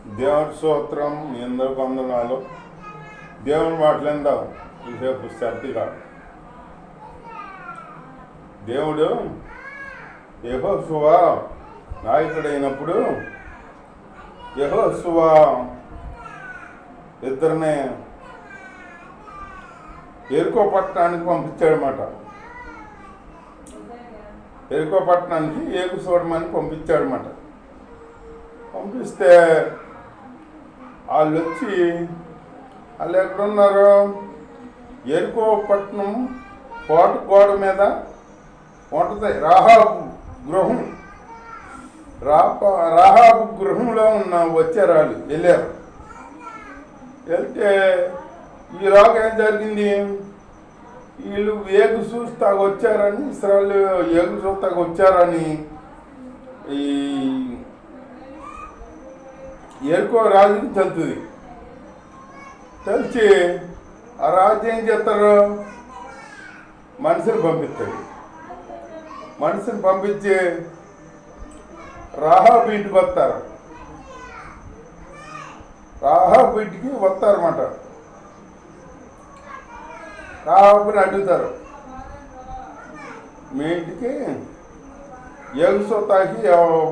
దేవుడి స్తోత్రం, మీ అందరి వందనాలు. దేవుని మాటలేందాం ఇసేపు శ్రద్ధగా. దేవుడు యెహోషువ నాయకుడైనప్పుడు యెహోషువ ఇద్దరిని ఎరుకో పట్టణానికి పంపించాడనమాట. ఎరుకో పట్టణానికి ఏగు చూడమని పంపించాడనమాట. పంపిస్తే వాళ్ళు ఎక్కడున్నారు? ఎరుకో పట్టణం కోట గోడ మీద ఉంటుంది రాహాబు గృహం. రాహాబు గృహంలో వచ్చారు వాళ్ళు, వెళ్ళారు. వెళ్తే ఈలోగా ఏం జరిగింది? వీళ్ళు ఏగు చూస్తాకు వచ్చారని, ఇస్రాయలు ఏగు చూస్తాకు వచ్చారని ఈ ఎరుకో రాజుకి తెలుస్తుంది. తెలిసి ఆ రాజు ఏం చేస్తారు? మనిషిని పంపిస్తాడు. మనిషిని పంపించి రాహాబు ఇంటికి వస్తారు. రాహాబు ఇంటికి వస్తారన్నమాట. రాహాబుని అడుగుతారు, మీ ఇంటికి ఏగుసోతాకి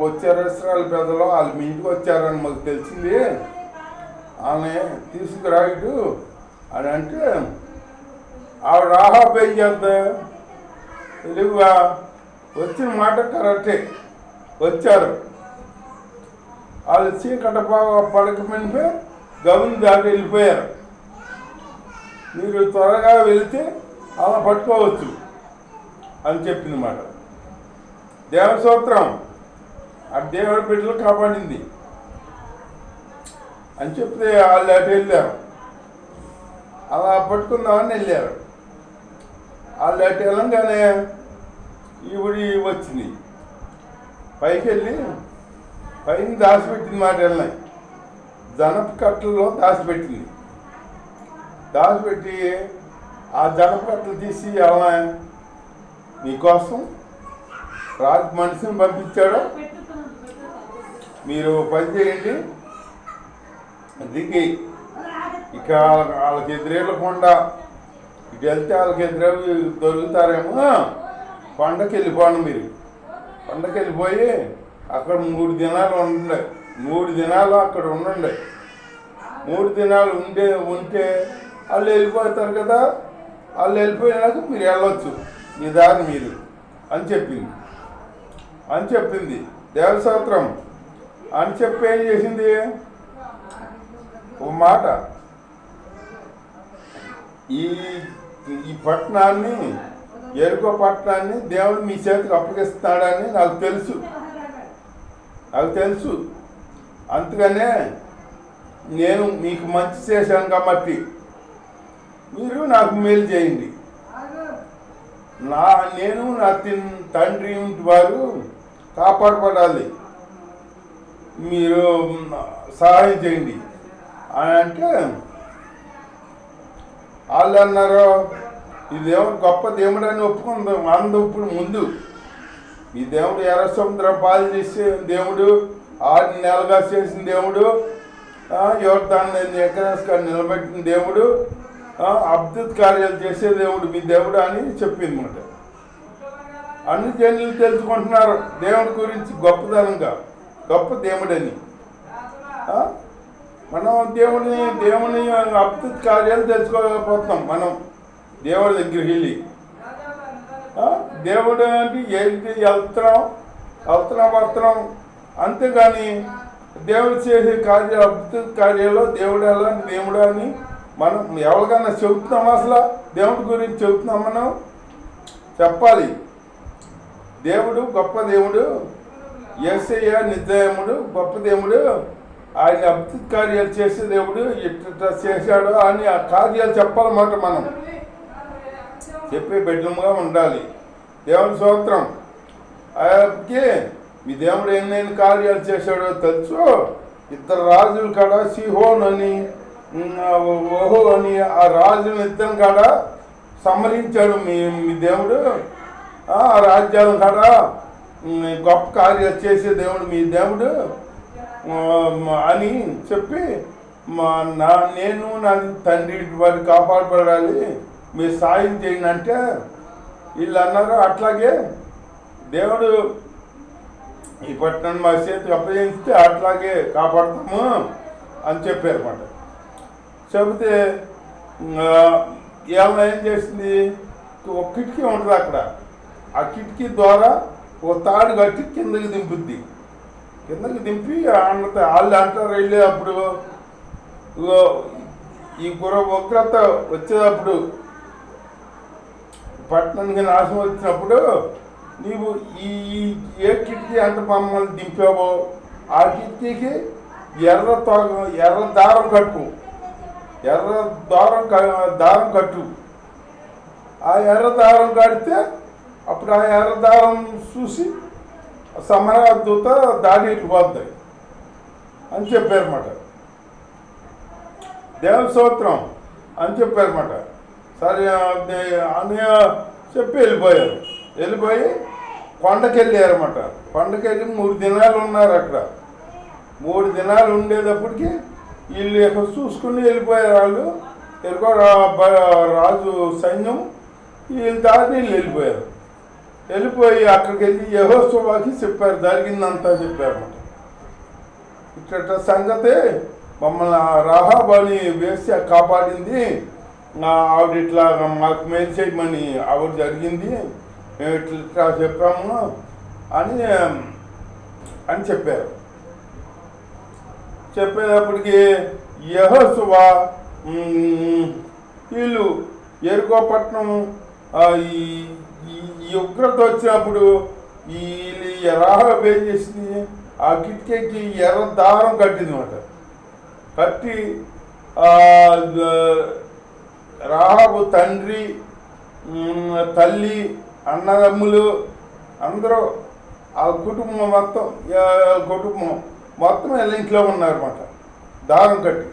వచ్చారు ఇశ్రాయేలు పెద్దలు, వాళ్ళు మీ ఇంటికి వచ్చారని మాకు తెలిసింది, ఆమె తీసుకురాడు అని అంటే ఆవిడ రాహాబు ఏం చేద్దా? తెలివిగా వచ్చిన మాట కరెక్టే, వచ్చారు. వాళ్ళు చీకట పడకమనిపై గవిని దాటి వెళ్ళిపోయారు. మీరు త్వరగా వెళితే అలా పట్టుకోవచ్చు అని చెప్పింది మాట. దేవుని స్తోత్రం, ఆ దేవుడి బిడ్డలు కాపాడింది అని చెప్తే వాళ్ళు అటు వెళ్ళారు. అలా పట్టుకుందామని వెళ్ళారు. వాళ్ళు అటు వెళ్ళంగానే ఈవిడి వచ్చింది. పైకి వెళ్ళి పైన దాచిపెట్టింది మాట. వెళ్ళినాయి జనప కట్టల్లో దాచిపెట్టింది. దాచిపెట్టి ఆ జనప కట్టలు తీసి వెళ్ళినా, మీకోసం రాజు మనిషిని పంపించాడు, మీరు పని చేయండి, దిగి ఇక వాళ్ళకి ఎదురెళ్ళకుండా ఇటు వెళ్తే వాళ్ళకి ఎదురు దొరుకుతారేమో, కొండకి వెళ్ళిపోండి. మీరు కొండకి వెళ్ళిపోయి అక్కడ 3 దినాలు ఉండండి. 3 దినాలు అక్కడ ఉండండి. 3 దినాలు ఉంటే వాళ్ళు వెళ్ళిపోతారు కదా, వాళ్ళు వెళ్ళిపోయినాక మీరు వెళ్ళొచ్చు, మీ దారి మీరు అని చెప్పింది. దేవుని స్తోత్రం అని చెప్పి ఏం చేసింది? ఒక మాట, ఈ పట్టణాన్ని, ఎరుకో పట్టణాన్ని దేవుడు మీ చేతికి అప్పగిస్తాడని నాకు తెలుసు. అందుకనే నేను మీకు మంచి చేశాను కాబట్టి మీరు నాకు మేలు చేయండి. నేను నా తండ్రి వారు కాపాడబడాలి, మీరు సహాయం చేయండి అని అంటే వాళ్ళు అన్నారు, ఈ దేవుడు గొప్ప దేవుడు అని ఒప్పుకుందాం. ఇప్పుడు ముందు ఈ దేవుడు ఎర్ర సముద్రం పాలు చేసే దేవుడు, 6 నెలలుగా చేసిన దేవుడు, యోర్దాన్ని ఎకరాస్గా నిలబెట్టిన దేవుడు, అద్భుత కార్యాలు చేసే దేవుడు మీ దేవుడు అని చెప్పింది మాట. అన్ని జనులు తెలుసుకుంటున్నారు దేవుడి గురించి గొప్పదనంగా, గొప్ప దేవుడని. మనం దేవుని అద్భుత కార్యాలు తెలుసుకోలేకపోతున్నాం. మనం దేవుడి దగ్గరికి వెళ్ళి దేవుడు అంటే ఏంటి వెళ్తున్నాం అంతేగాని దేవుడు చేసే అద్భుత కార్యాలు దేవుడు ఎలాంటి దేవుడు అని మనం ఎవరికైనా చెబుతున్నాం? అసలు దేవుడి గురించి చెబుతున్నాం? మనం చెప్పాలి. దేవుడు గొప్ప దేవుడు, యేసయ్య నిత్యముడు, గొప్ప దేవుడు, ఆయన అద్భుత కార్యాలు చేసే దేవుడు, ఇట్లా చేశాడు అని ఆ కార్యాలు చెప్పాలన్నమాట. మనం చెప్పే బిడ్డలుగా ఉండాలి. దేవుని స్తోత్రం. అలాగే మీ దేవుడు ఎన్నెన్ని కార్యాలు చేశాడో తెలుసు. 2 రాజుల కాడ సిహోన్ అని ఓహో అని ఆ రాజుని 2 కాడ సంహరించాడు మీ దేవుడు. ఆ రాజ్యాల కాడ గొప్ప కార్యాలు చేసే దేవుడు మీ దేవుడు. అని చెప్పి నేను నా తండ్రి వారు కాపాడబడాలి, మీరు సాయం చేయండి అంటే వీళ్ళు అన్నారు, అట్లాగే దేవుడు ఈ పట్టణాన్ని మా చేతికి అప్పగిస్తే అట్లాగే కాపాడుతాము అని చెప్పారన్నమాట. చెబితే ఏమైనా ఏం చేసింది, ఒక కిటికీ ఉంటుంది అక్కడ, ఆ కిటికీ ద్వారా ఒక తాడు కట్టి కిందకి దింపుద్ది. కిందకి దింపి వాళ్ళు అంటారు వెళ్ళేటప్పుడు, ఈ ఉగ్రత వచ్చేటప్పుడు, పట్టణానికి నాశనం వచ్చినప్పుడు నీవు ఈ ఏ కిటికీ అంట మమ్మల్ని దింపావో ఆ కిటికీకి ఎర్ర దారం కట్టు, దారం కట్టు. ఆ ఎర్ర దారం కడితే అప్పుడు ఆ ఎర్ర దారం చూసి సమరదూత దాడికి పోతాయి అని చెప్పారన్నమాట. దేవుని స్తోత్రం అని చెప్పారన్నమాట. సరే అని చెప్పి వెళ్ళిపోయి కొండకి వెళ్ళారన్నమాట. కొండకి వెళ్ళి 3 దినాలు ఉన్నారు అక్కడ. 3 దినాలు ఉండేటప్పటికి వీళ్ళు ఇక్కడ చూసుకుని వెళ్ళిపోయారు. వాళ్ళు ఎరుకో రాజు సైన్యం వీళ్ళ దారిని వీళ్ళు వెళ్ళిపోయి అక్కడికి వెళ్ళి యెహోషువకి చెప్పారు, జరిగిందంతా చెప్పారన్నమాట. ఇట్ట సంగతే మమ్మల్ని రాహాబు అని వేసి కాపాడింది, ఆవిడ ఇట్లా మాకు మేలు చేయమని ఆవిడ జరిగింది, మేము ఇట్లా చెప్పాము అని చెప్పారు. చెప్పేటప్పటికి యెహోషువ వీళ్ళు యెరికో పట్టణం ఈ ఉగ్రత వచ్చినప్పుడు ఈ రాహాబు ఏం చేసింది, ఆ కిటికీకి ఎర్ర దారం కట్టింది అన్నమాట. కట్టి రాహాబు తండ్రి, తల్లి, అన్నదమ్ములు అందరూ ఆ కుటుంబం మొత్తం వీళ్ళ ఇంట్లో ఉన్నారన్నమాట. దారం కట్టి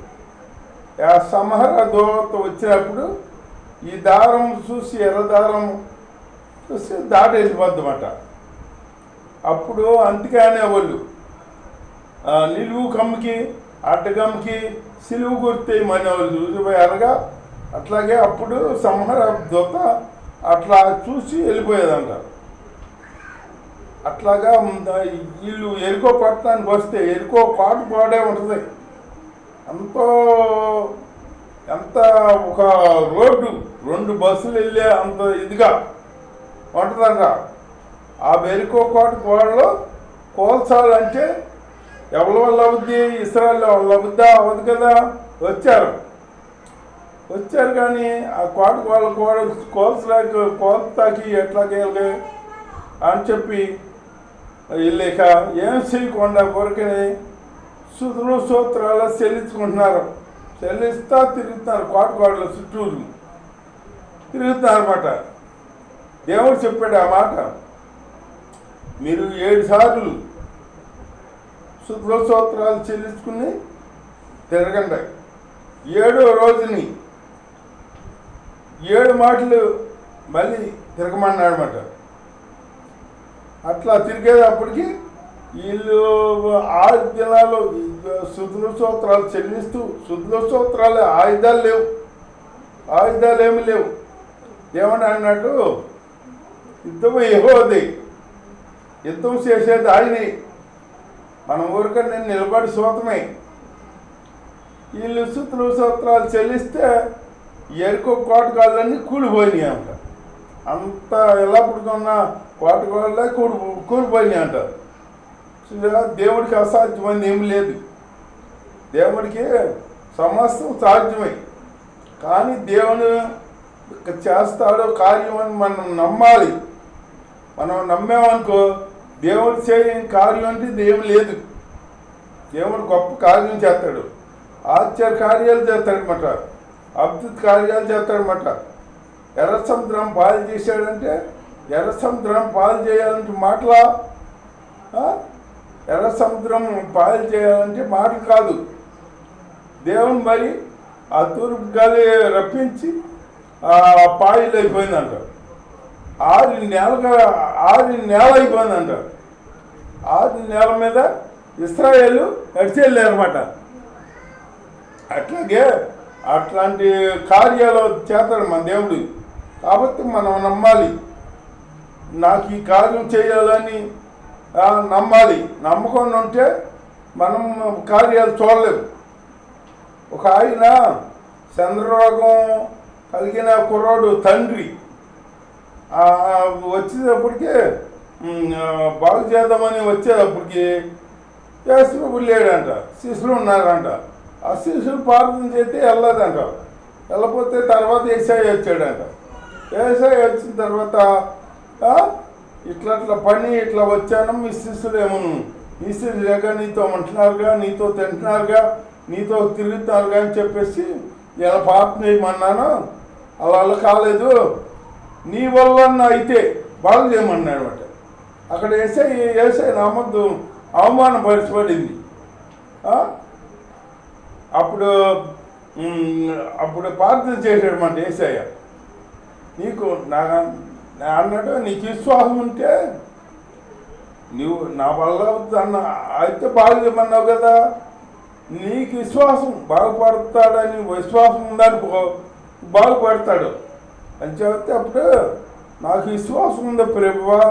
ఆ సంహార దూత వచ్చినప్పుడు ఈ దారం చూసి ఎర్ర దారం చూసి దాటి వెళ్ళిపోద్దన్నమాట. అప్పుడు అందుకనే వాళ్ళు నిలువు కమ్మికి అడ్డగమ్మికి సిలువు గుర్తేయమని వాళ్ళు చూసిపోయారుగా. అట్లాగే అప్పుడు సంహార దూత అట్లా చూసి వెళ్ళిపోయేదంట. అట్లాగా వీళ్ళు యెరికో పట్టణానికి వస్తే యెరికో పాడే ఉంటుంది. ఎంత ఒక రోడ్డు 2 బస్సులు వెళ్ళే అంత ఇదిగా ఉంటుందంట. ఆ యెరికో గోడలో కోల్చాలంటే ఎవరి వల్ల అవుద్ది, ఇస్రాయేల్ వల్ల అవుద్దా? అవ్వదు కదా. వచ్చారు కానీ ఆ వాళ్ళ కోల్తాకి ఎట్లాగేయాలి అని చెప్పి వెళ్ళాక ఏం చేయకుండా కొరకని సుతులు సూత్రాలు చెల్లిస్తా తిరుగుతున్నారు. కోటగోడల చుట్టూరు తిరుగుతున్నారు అన్నమాట. దేవుడు చెప్పాడు ఆ మాట, మీరు 7 సార్లు సుతుల సూత్రాలు చెల్లించుకుని తిరగండి. 7వ రోజుని 7 మాటలు మళ్ళీ తిరగమన్నాడు అన్నమాట. అట్లా తిరిగేటప్పటికి వీళ్ళు 6 దినాలు శుద్ధుల సూత్రాలు చెల్లిస్తూ, శుద్ధుల సూత్రాలు ఆయుధాలు ఏమి లేవు. ఏమని అన్నట్టు యుద్ధము యెహోవాది, యుద్ధం చేసేది ఆయనే, మన ఊరికని నేను నిలబడి సూతమే. వీళ్ళు శుద్ధుల సూత్రాలు చెల్లిస్తే యెరికో కోటగాళ్ళన్నీ కూలిపోయినాయి అంట. అంత ఎలా పుడుకున్న కోటగాళ్ళే కూలిపోయినాయి అంట. దేవుడికి అసాధ్యమైంది ఏమి లేదు. దేవుడికి సమస్తం సాధ్యమే. కానీ దేవుడు చేస్తాడో కార్యం అని మనం నమ్మాలి. మనం నమ్మామనుకో దేవుడు చేయని కార్యం అంటే ఏమి లేదు. దేవుడు గొప్ప కార్యం చేస్తాడు, ఆశ్చర్య కార్యాలు చేస్తాడనమాట, అద్భుత కార్యాలు చేస్తాడనమాట. ఎర్ర సముద్రం పాలు చేశాడంటే, ఎర్ర సముద్రం పాలు చేయాలంటే మాటలా? ఎర్ర సముద్రం పాలు చేయాలంటే మాటలు కాదు. దేవుని మరి ఆ తూర్పు గాలి రప్పించి పాయిలు అయిపోయిందంట. 6 నెల అయిపోయిందంట. 6 నెలల మీద ఇశ్రాయేలు అడిచెళ్ళారన్నమాట. అట్లాగే అట్లాంటి కార్యాలు చేస్తాడు మన దేవుడు. కాబట్టి మనం నమ్మాలి, నాకు ఈ కార్యం చేయాలని నమ్మాలి. నమ్మకుండా ఉంటే మనం కార్యాలు చూడలేము. ఒక ఆయన చంద్రరోగం కలిగిన కుర్రాడు తండ్రి వచ్చేటప్పటికే బాగు చేద్దామని వచ్చేటప్పటికి యేసు లేడంట, శిష్యులు ఉన్నారంట. ఆ శిష్యులు ప్రార్థన చేస్తే వెళ్ళదంట. వెళ్ళకపోతే తర్వాత యేసయ్య వచ్చాడంట. యేసయ్య వచ్చిన తర్వాత ఇట్లా పని ఇట్లా వచ్చాను, మీ శిష్యులు ఏమను ఈ శిష్యులేక నీతో ఉంటున్నారుగా, నీతో తింటున్నారుగా, నీతో తిరుగుతున్నారుగా అని చెప్పేసి ఇలా ప్రార్థన చేయమన్నాను, అలా కాలేదు, నీ వల్ల అయితే బాగు చేయమన్నాడు అనమాట. అక్కడ యేసయ్య నామద్దు అవమానపరచబడింది. అప్పుడు ప్రార్థన చేశాడన్నమాట యేసయ్య. నీకు అన్నట్టు నీకు విశ్వాసం ఉంటే నువ్వు నా వల్ల అన్న అయితే బాగు చేయమన్నావు కదా, నీకు విశ్వాసం బాగుపడతాడని విశ్వాసం ఉందనుకో బాగుపడతాడు అని చెప్తే అప్పుడు నాకు విశ్వాసం ఉంది ప్రభువా,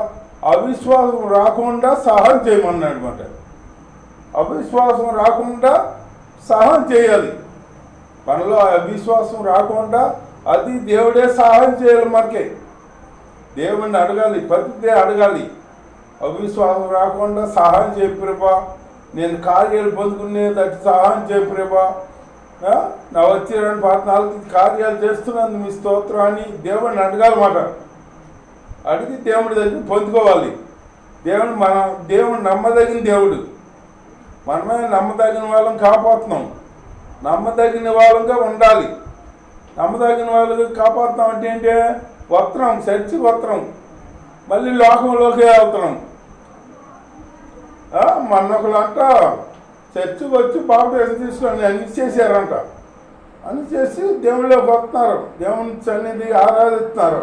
అవిశ్వాసం రాకుండా సహాయం చేయమన్నాడు అనమాట. అవిశ్వాసం రాకుండా సహాయం చేయాలి. మనలో అవిశ్వాసం రాకుండా అది దేవుడే సహాయం చేయాలి. మనకే దేవుడిని అడగాలి, ప్రతిదే అడగాలి. అవిశ్వాసం రాకుండా సహాయం చేయ ప్రభా, నేను కార్యాలు పొందుకునేటట్టు సహాయం చేయ ప్రభా, నా వచ్చే 14 కార్యాలు చేస్తున్నాను మీ స్తోత్రం అని దేవుడిని అడగాలన్నమాట. అడిగి దేవుడి దగ్గర పొందుకోవాలి. దేవుడు నమ్మదగిన దేవుడు. మనమే నమ్మదగిన వాళ్ళని కాపాడుతున్నాం. నమ్మదగిన వాళ్ళంగా ఉండాలి. నమ్మదగిన వాళ్ళకి కాపాడుతున్నాం అంటే ఏంటి? వస్త్రం, చర్చి వస్త్రం, మళ్ళీ లోకంలోకి వెళ్తున్నాం. మొన్నొకలంట చర్చికి వచ్చి బాప్టిజం తీసుకొని అన్ని చేశారంట. అన్ని చేసి దేవుళ్ళలోకి వస్తున్నారు, దేవుని సన్నిధి ఆరాధిస్తున్నారు.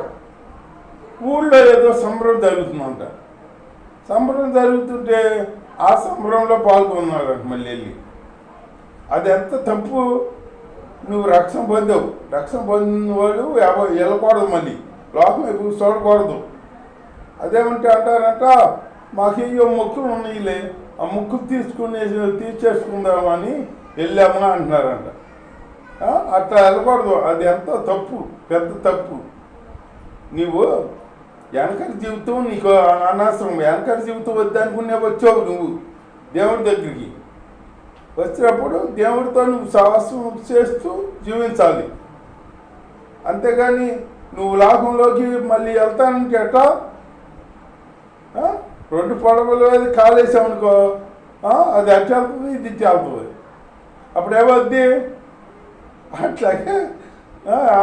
ఊళ్ళో ఏదో సంబరం జరుగుతుందంట. సంబరం జరుగుతుంటే ఆ సంబరంలో పాల్గొన్నారంట. మళ్ళీ వెళ్ళి అది ఎంత తప్పు. నువ్వు రక్షణ పొందావు, రక్షణ పొందిన వాళ్ళు వెళ్ళకూడదు, మళ్ళీ లోకం ఎక్కువ చూడకూడదు. అదేమంటే అంటారంట, మాకు ఏయో మొక్కులు ఉన్నాయిలే, ఆ మొక్కులు తీర్చేసుకుందామని వెళ్ళామా అంటున్నారంట. అట్లా వెళ్ళకూడదు. అది ఎంత తప్పు, పెద్ద తప్పు. నీవు వెనకటి జీవితం నీకు అనవసరం. వెనకటి జీవితం వద్దనుకునే వచ్చావు నువ్వు దేవుడి దగ్గరికి. వచ్చినప్పుడు దేవుడితో నువ్వు సహవాసం చేస్తూ జీవించాలి. అంతేగాని నువ్వు లాభంలోకి మళ్ళీ వెళ్తానంటే ఎట్టా? 2 పడవలు అది కాలేసామనుకో, అది అటు వెళ్తుంది, ఇది ఇటు వెళ్తుంది. అప్పుడు ఏమవుద్ది? అట్లాగే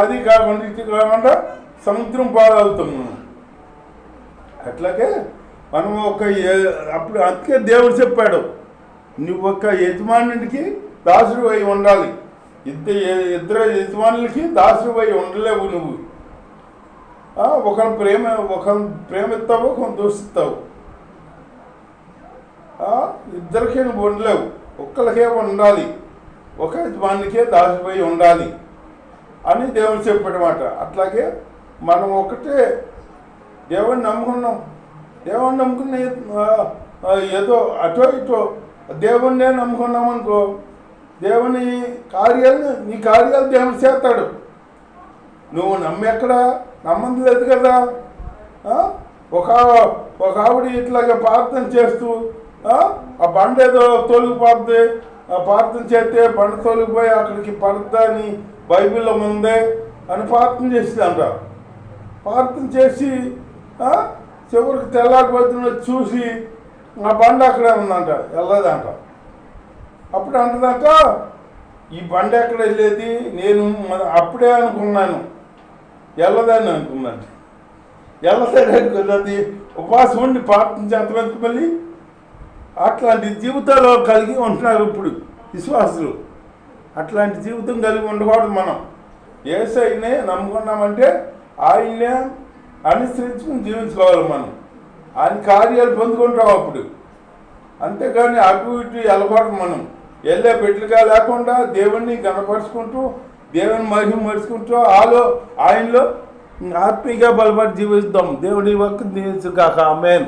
అది కాకుండా ఇటు కాకుండా సముద్రం పాలవుతాం. అట్లాగే మనం అప్పుడు అందుకే దేవుడు చెప్పాడు, నువ్వు ఒక యజమానుడికి దాసుడు అయి ఉండాలి. ఇద్దరు యజమానులకి దాసుడు అయి ఉండలేవు. నువ్వు ఒకరిని ప్రేమిస్తావు, ఒకరిని దూషిస్తావు. ఇద్దరికే నువ్వు ఉండలేవు, ఒక్కరికే ఉండాలి. ఒక యజమానికే దాసుడు అయి ఉండాలి అని దేవుడు చెప్పాడన్నమాట. అట్లాగే మనం ఒకటే దేవుడిని నమ్ముకున్నాం. దేవుడిని నమ్ముకున్న ఏదో అటో ఇటో దేవుణ్ణే నమ్ముకున్నామనుకో, దేవుని కార్యాలు నీ కార్యాలు దేవుడు చేస్తాడు. నువ్వు నమ్మెక్కడ నమ్మది లేదు కదా. ఒక ఆవిడ ఇట్లాగే ప్రార్థన చేస్తూ ఆ బండ ఏదో తొలగిపోద్ది, ప్రార్థన చేస్తే బండ తొలగిపోయి అక్కడికి పడద్దా అని బైబిల్లో ఉందే అని ప్రార్థన చేసిందంట. ప్రార్థన చేసి చివరికి తెల్లారిపోతున్న చూసి ఆ బండ అక్కడే ఉందంట, వెళ్ళదంట. అప్పుడు అంటదంట, ఈ బండ ఎక్కడ వెళ్ళేది, నేను అప్పుడే అనుకున్నాను వెళ్ళదని అనుకున్నాను. వెళ్ళదని అనుకున్నది ఉపవాసం ఉండి ప్రార్థన చేతమందుకు మళ్ళీ అట్లాంటి జీవితాలు కలిగి ఉంటున్నారు ఇప్పుడు విశ్వాసులు. అట్లాంటి జీవితం కలిగి ఉండకూడదు. మనం యేసయ్యనే నమ్ముకున్నామంటే ఆయన్నే అనుసరించుకుని జీవించుకోవాలి. మనం ఆయన కార్యాలు పొందుకుంటాం. అప్పుడు అంతేగాని అటు ఇటు వెళ్ళకూడదు. మనం వెళ్ళే బిడ్డలుగా లేకుండా దేవుణ్ణి గణపరుచుకుంటూ దేవుని మహిమరుచుకుంటూ ఆయనలో ఆత్మీయంగా బలపడి జీవిస్తాం. దేవుడి వరకు దీవించుగాక. ఆమేన్.